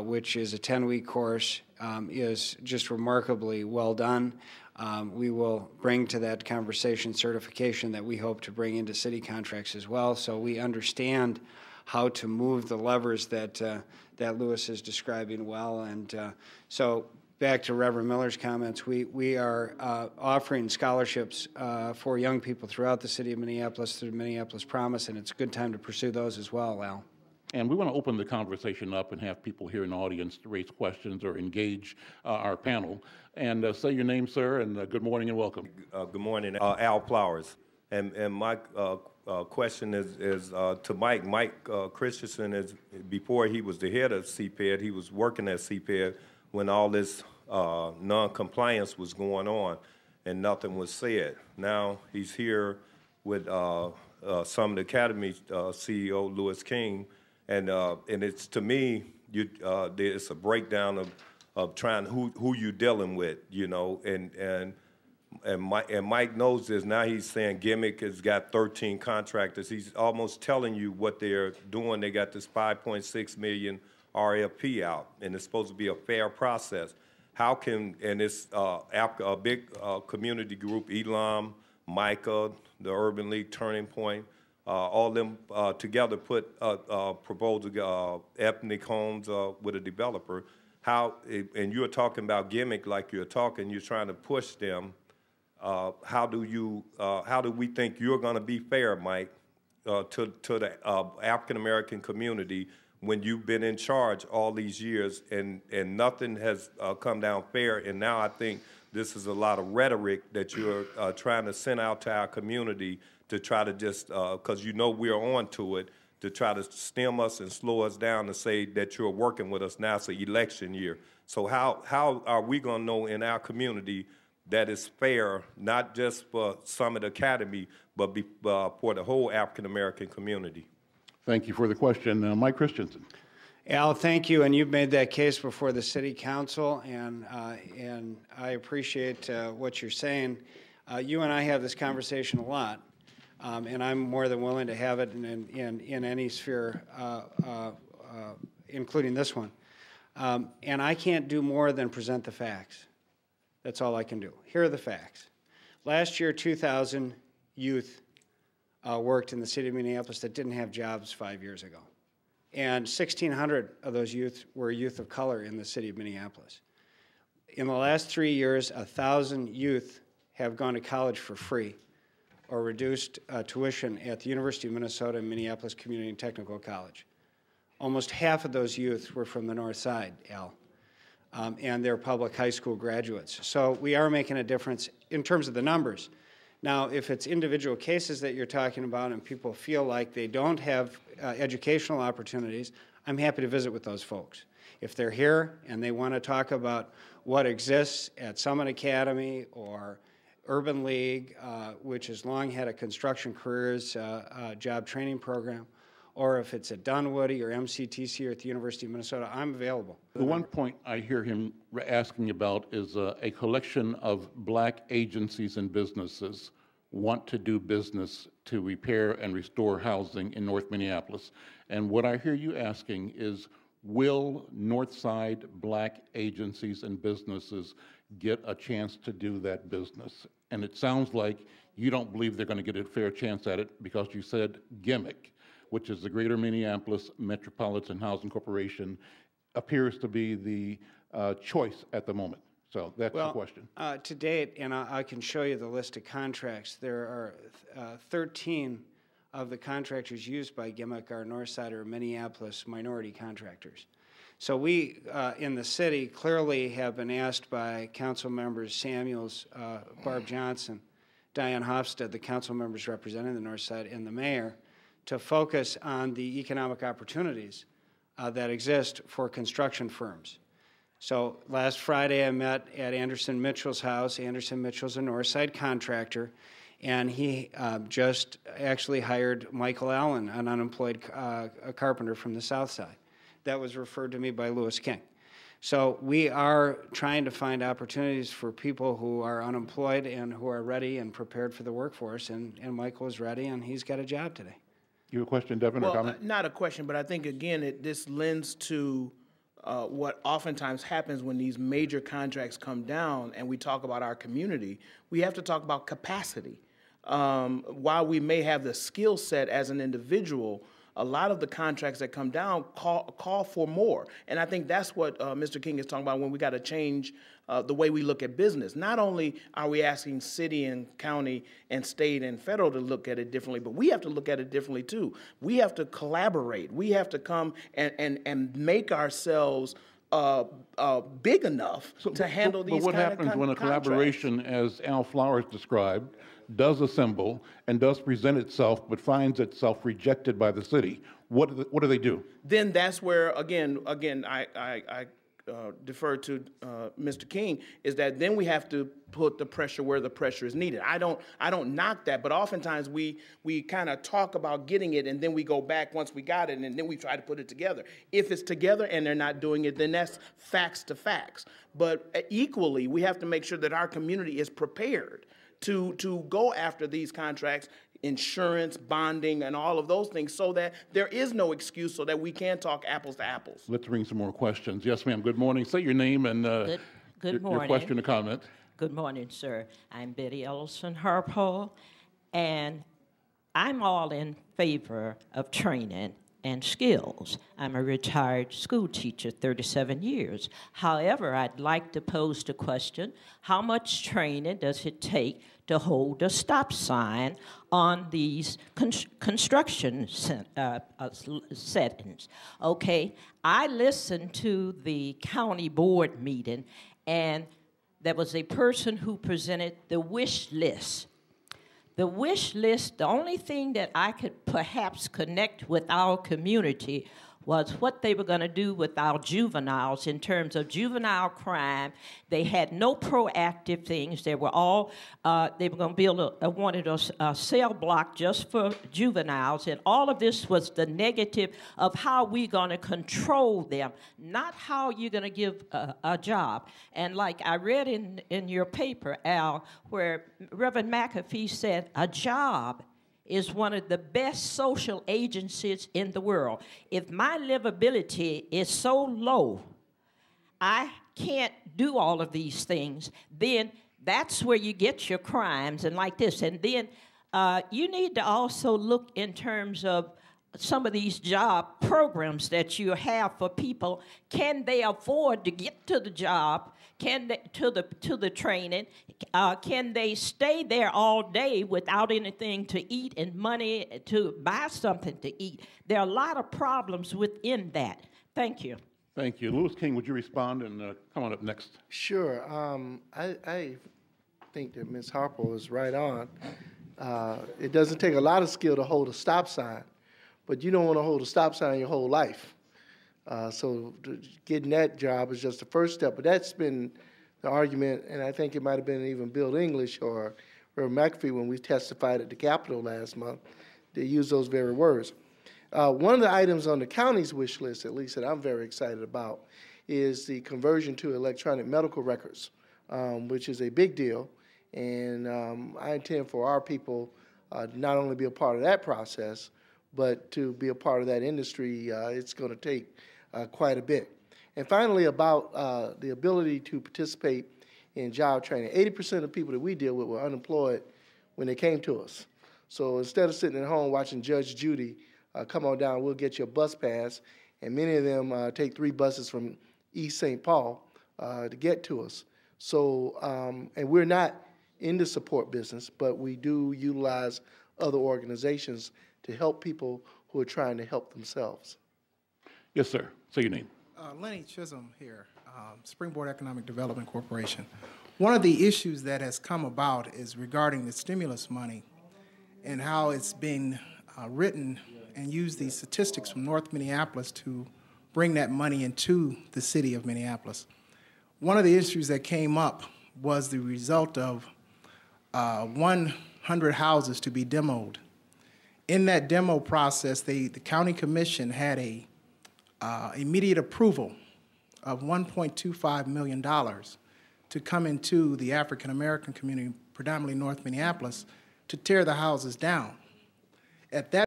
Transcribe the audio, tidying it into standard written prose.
which is a 10-week course, is just remarkably well done. We will bring to that conversation certification that we hope to bring into city contracts as well, so we understand how to move the levers that Louis is describing well. And so back to Reverend Miller's comments, we are offering scholarships for young people throughout the city of Minneapolis through the Minneapolis Promise, and it's a good time to pursue those as well, Al. And we want to open the conversation up and have people here in the audience to raise questions or engage our panel. And say your name, sir, and good morning and welcome. Good morning, Al Flowers. And my question is to Mike. Mike Christensen, before he was the head of CPED, he was working at CPED when all this non-compliance was going on and nothing was said. Now he's here with Summit Academy CEO Louis King, and it's, to me, it's a breakdown of trying who you're dealing with, you know, and Mike knows this. Now he's saying Gimmick has got 13 contractors. He's almost telling you what they're doing. They got this 5.6 million RFP out, and it's supposed to be a fair process. How can, and it's a big community group, Elam, Micah, the Urban League, Turning Point, all them together put a proposal, Ethnic Homes with a developer. How, and you're talking about Gimmick like you're trying to push them. How do we think you're going to be fair, Mike, to the African American community when you've been in charge all these years and nothing has come down fair? And now I think this is a lot of rhetoric that you're trying to send out to our community to try to just, because you know we're on to it, to try to stem us and slow us down to say that you're working with us. Now it's an election year. So how are we going to know in our community that is fair, not just for Summit Academy, but for the whole African-American community? Thank you for the question. Mike Christensen. Al, thank you, and you've made that case before the City Council, and I appreciate what you're saying. You and I have this conversation a lot, and I'm more than willing to have it in any sphere, including this one. And I can't do more than present the facts. That's all I can do. Here are the facts. Last year, 2,000 youth worked in the city of Minneapolis that didn't have jobs 5 years ago. And 1,600 of those youth were youth of color in the city of Minneapolis. In the last 3 years, 1,000 youth have gone to college for free or reduced tuition at the University of Minnesota and Minneapolis Community and Technical College. Almost half of those youth were from the North Side, Al. And they're public high school graduates. So we are making a difference in terms of the numbers. Now, if it's individual cases that you're talking about and people feel like they don't have educational opportunities, I'm happy to visit with those folks. If they're here and they want to talk about what exists at Summit Academy or Urban League, which has long had a construction careers job training program, or if it's at Dunwoody or MCTC or at the University of Minnesota, I'm available. The one point I hear him asking about is a collection of black agencies and businesses want to do business to repair and restore housing in North Minneapolis. And what I hear you asking is, will Northside black agencies and businesses get a chance to do that business? And it sounds like you don't believe they're going to get a fair chance at it because you said Gimmick, which is the Greater Minneapolis Metropolitan Housing Corporation, appears to be the choice at the moment. So that's the question. To date, and I can show you the list of contracts, there are 13 of the contractors used by Gimmick are Northside or Minneapolis minority contractors. So we, in the city, clearly have been asked by council members Samuels, Barb Johnson, Diane Hofstad, the council members representing the Northside, and the mayor, to focus on the economic opportunities that exist for construction firms. So last Friday I met at Anderson Mitchell's house. Anderson Mitchell's a Northside contractor, and he just actually hired Michael Allen, an unemployed a carpenter from the South Side. That was referred to me by Louis King. So we are trying to find opportunities for people who are unemployed and who are ready and prepared for the workforce, and Michael is ready, and he's got a job today. You have a question, Devin, or comment? Not a question, but I think, again, this lends to what oftentimes happens when these major contracts come down and we talk about our community, we have to talk about capacity. While we may have the skill set as an individual, a lot of the contracts that come down call for more. And I think that's what Mr. King is talking about when we got to change the way we look at business. Not only are we asking city and county and state and federal to look at it differently, but we have to look at it differently too. We have to collaborate. We have to come and make ourselves big enough to handle these But what happens when a collaboration, as Al Flowers described, does assemble and does present itself, but finds itself rejected by the city? What do they do? Then that's where, again, I defer to Mr. King, is that then we have to put the pressure where the pressure is needed. I don't knock that, but oftentimes we kind of talk about getting it, and then we go back once we got it, and then we try to put it together. If it's together and they're not doing it, then that's facts to facts. But equally, we have to make sure that our community is prepared to go after these contracts, insurance, bonding, and all of those things, so that there is no excuse, so that we can talk apples to apples. Let's bring some more questions. Yes, ma'am. Good morning. Say your name and Good morning. your question or comment. Good morning, sir. I'm Betty Ellison Harpole, and I'm all in favor of training and skills. I'm a retired school teacher, 37 years. However, I'd like to pose the question, how much training does it take to hold a stop sign on these construction settings? Okay, I listened to the county board meeting, and there was a person who presented the wish list. The wish list, the only thing that I could perhaps connect with our community was what they were going to do with our juveniles in terms of juvenile crime. They had no proactive things. They were all, they were going to build wanted a cell block just for juveniles, and all of this was the negative of how we're going to control them, not how you're going to give a job. And like I read in your paper, Al, where Reverend McAfee said a job is one of the best social agencies in the world. If my livability is so low, I can't do all of these things, then that's where you get your crimes and like this. And then you need to also look in terms of some of these job programs that you have for people. Can they afford to get to the job? Can they, to the training? Can they stay there all day without anything to eat and money to buy something to eat? There are a lot of problems within that. Thank you. Thank you. Louis King, would you respond and come on up next? Sure. I think that Ms. Harper is right on. It doesn't take a lot of skill to hold a stop sign, but you don't want to hold a stop sign your whole life. So getting that job is just the first step. But that's been the argument, and I think it might have been even Bill English or Reverend McAfee when we testified at the Capitol last month. They used those very words. One of the items on the county's wish list, at least that I'm very excited about, is the conversion to electronic medical records, which is a big deal. And I intend for our people not only be a part of that process, but to be a part of that industry. It's going to take quite a bit. And finally, about the ability to participate in job training. 80% of the people that we deal with were unemployed when they came to us. So instead of sitting at home watching Judge Judy, come on down, we'll get you a bus pass. And many of them take 3 buses from East St. Paul to get to us. So, and we're not in the support business, but we do utilize other organizations to help people who are trying to help themselves. Yes, sir. Say your name. Lenny Chisholm here, Springboard Economic Development Corporation. One of the issues that has come about is regarding the stimulus money and how it's being written and use these statistics from North Minneapolis to bring that money into the city of Minneapolis. One of the issues that came up was the result of 100 houses to be demoed. In that demo process, the county commission had a immediate approval of $1.25 million to come into the African American community, predominantly North Minneapolis, to tear the houses down. At that